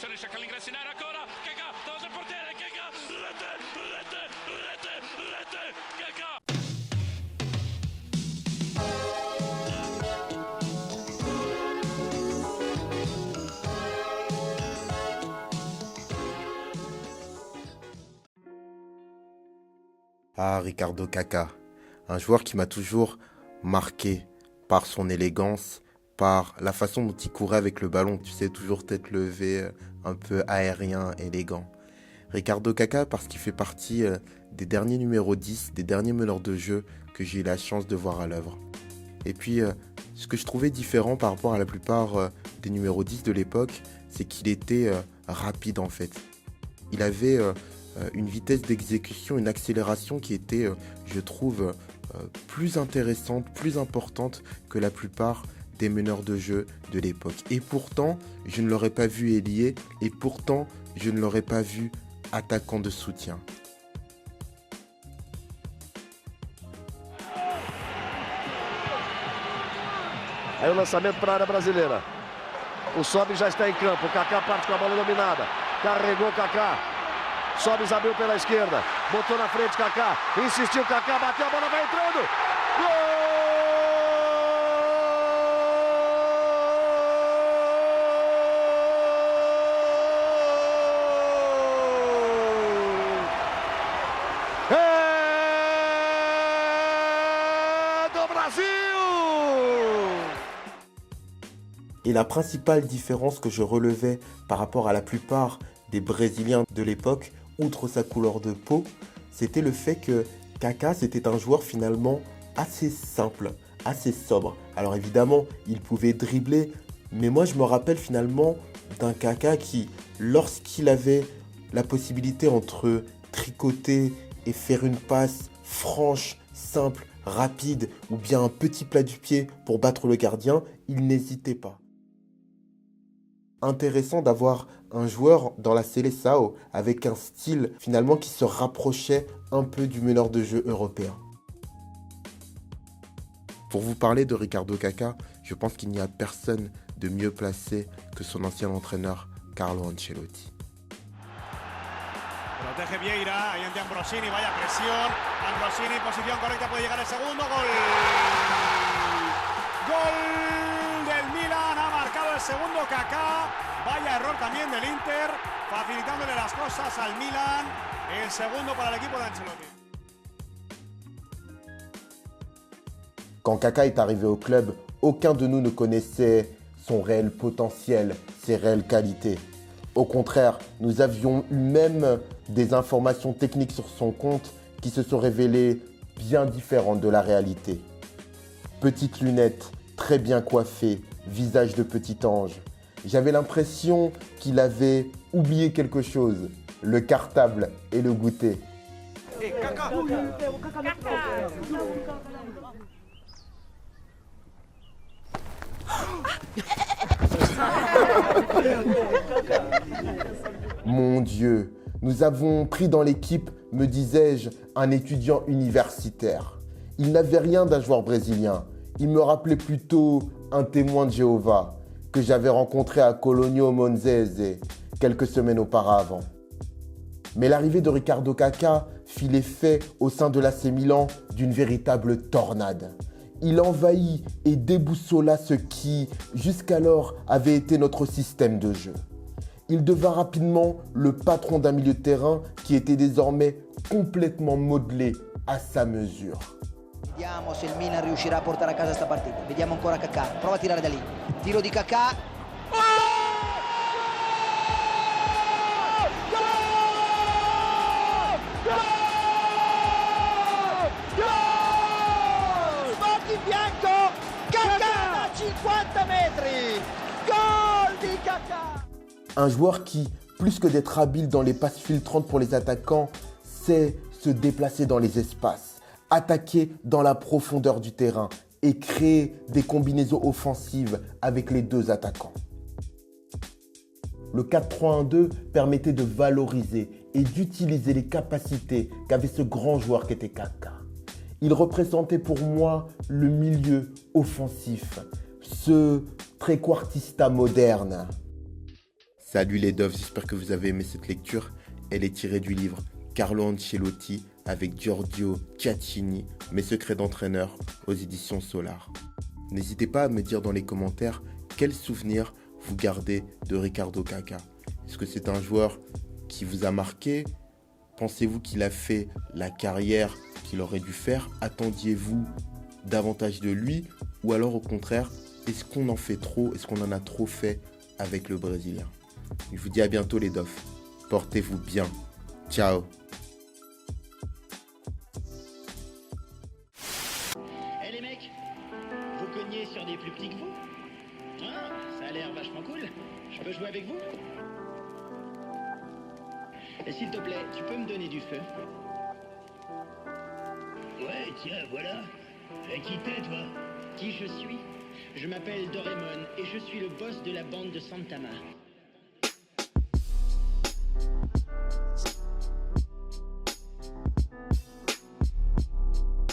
Attenzione, cerca l'ingresso in area ancora. Kaká, davanti al portiere. Kaká, rete, rete, rete, rete. Kaká. Ah, Ricardo Kaká, un joueur qui m'a toujours marqué par son élégance, par la façon dont il courait avec le ballon, tu sais, toujours tête levée, un peu aérien, élégant. Ricardo Kaká parce qu'il fait partie des derniers numéros 10, des derniers meneurs de jeu que j'ai eu la chance de voir à l'œuvre. Et puis, ce que je trouvais différent par rapport à la plupart des numéros 10 de l'époque, c'est qu'il était rapide en fait. Il avait une vitesse d'exécution, une accélération qui était, je trouve, plus intéressante, plus importante que la plupart des meneurs de jeu de l'époque. Et pourtant, je ne l'aurais pas vu ailier, et pourtant, je ne l'aurais pas vu attaquant de soutien. Aí o lançamento para a área brasileira. O Sobe já está em campo. O Kaká parte com a bola dominada. Carregou o Kaká. Sobe, abriu pela esquerda. Botou na frente Kaká. Insistiu Kaká, bateu a bola, vai entrando. Gol! Et la principale différence que je relevais par rapport à la plupart des Brésiliens de l'époque, outre sa couleur de peau, c'était le fait que Kaká, c'était un joueur finalement assez simple, assez sobre. Alors évidemment, il pouvait dribbler, mais moi je me rappelle finalement d'un Kaká qui, lorsqu'il avait la possibilité entre tricoter et faire une passe franche, simple, rapide, ou bien un petit plat du pied pour battre le gardien, il n'hésitait pas. Intéressant d'avoir un joueur dans la Seleção avec un style finalement qui se rapprochait un peu du meneur de jeu européen. Pour vous parler de Ricardo Kaká, je pense qu'il n'y a personne de mieux placé que son ancien entraîneur Carlo Ancelotti. Protege Vieira, ahí ante Ambrosini, vaya presión. Ambrosini, posición correcta, puede llegar el segundo. Gol. Gol del Milan, ha marcado el segundo Kaká. Vaya error también del Inter, facilitándole las cosas al Milan. El segundo para el equipo de Ancelotti. Quand Kaká est arrivé au club, aucun de nous ne connaissait son réel potentiel, ses réelles qualités. Au contraire, nous avions eu même des informations techniques sur son compte qui se sont révélées bien différentes de la réalité. Petites lunettes, très bien coiffé, visage de petit ange. J'avais l'impression qu'il avait oublié quelque chose, le cartable et le goûter. Mon Dieu, nous avons pris dans l'équipe, me disais-je, un étudiant universitaire. Il n'avait rien d'un joueur brésilien. Il me rappelait plutôt un témoin de Jéhovah que j'avais rencontré à Colonio Monzese quelques semaines auparavant. Mais l'arrivée de Ricardo Kaká fit l'effet au sein de l'AC Milan d'une véritable tornade. Il envahit et déboussola ce qui, jusqu'alors, avait été notre système de jeu. Il devint rapidement le patron d'un milieu de terrain qui était désormais complètement modelé à sa mesure. Vediamo se il Milan riuscirà a portare a casa sta partita. Vediamo ancora Kaká. Prova a tirare da lì. Tiro di Kaká. Sbatti in bianco. Kaká da 50 metri. Gol di Kaká. Un joueur qui, plus que d'être habile dans les passes filtrantes pour les attaquants, sait se déplacer dans les espaces, attaquer dans la profondeur du terrain et créer des combinaisons offensives avec les deux attaquants. Le 4-3-1-2 permettait de valoriser et d'utiliser les capacités qu'avait ce grand joueur qu'était Kaká. Il représentait pour moi le milieu offensif, ce trequartista moderne. Salut les Doves, j'espère que vous avez aimé cette lecture. Elle est tirée du livre Carlo Ancelotti avec Giorgio Chiacchini, Mes secrets d'entraîneur aux éditions Solar. N'hésitez pas à me dire dans les commentaires quels souvenirs vous gardez de Ricardo Caca. Est-ce que c'est un joueur qui vous a marqué? Pensez-vous qu'il a fait la carrière qu'il aurait dû faire? Attendiez-vous davantage de lui? Ou alors au contraire, est-ce qu'on en fait trop? Est-ce qu'on en a trop fait avec le Brésilien? Je vous dis à bientôt les Doves. Portez-vous bien. Ciao. Eh les mecs, vous cognez sur des plus petits que vous? Ah, ça a l'air vachement cool. Je peux jouer avec vous? Et s'il te plaît, tu peux me donner du feu? Ouais, tiens, voilà. Qui t'es, toi? Qui je suis? Je m'appelle Doraemon et je suis le boss de la bande de Santama.